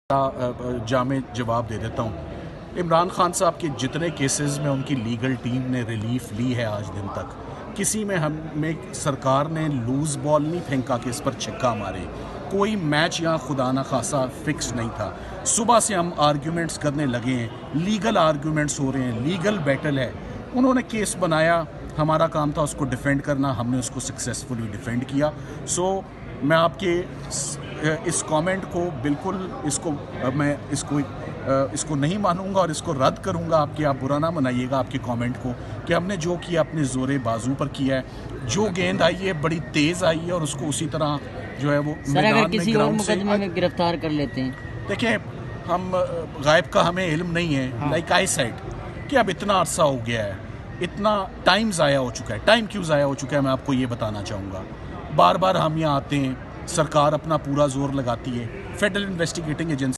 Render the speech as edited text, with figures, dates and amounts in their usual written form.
जामे जवाब दे देता हूँ। इमरान खान साहब के जितने केसेस में उनकी लीगल टीम ने रिलीफ ली है आज दिन तक, किसी में हमें सरकार ने लूज़ बॉल नहीं फेंका कि इस पर छिक्का मारे। कोई मैच यहाँ खुदा ना खासा फिक्स नहीं था। सुबह से हम आर्ग्यूमेंट्स करने लगे हैं, लीगल आर्ग्यूमेंट्स हो रहे हैं, लीगल बैटल है। उन्होंने केस बनाया, हमारा काम था उसको डिफेंड करना, हमने उसको सक्सेसफुली डिफेंड किया। सो मैं आपके इस कमेंट को बिल्कुल मैं इसको नहीं मानूंगा और इसको रद्द करूंगा। आप बुरा ना मनाइएगा आपके कमेंट को कि हमने जो किया अपने ज़ोरे बाजू पर किया है। जो गेंद आई है बड़ी तेज़ आई है और उसको उसी तरह जो है वो मैदान में ग्राउंड से में गिरफ्तार कर लेते हैं। देखिए, हम गायब का हमें इल्म नहीं है, लाइक आई सेड कि अब इतना अरसा हो गया है, इतना टाइम ज़ाया हो चुका है। टाइम क्यों ज़ाया हो चुका है मैं आपको ये बताना चाहूँगा। बार बार हम यहाँ आते हैं, सरकार अपना पूरा जोर लगाती है, फेडरल इन्वेस्टिगेटिंग एजेंसी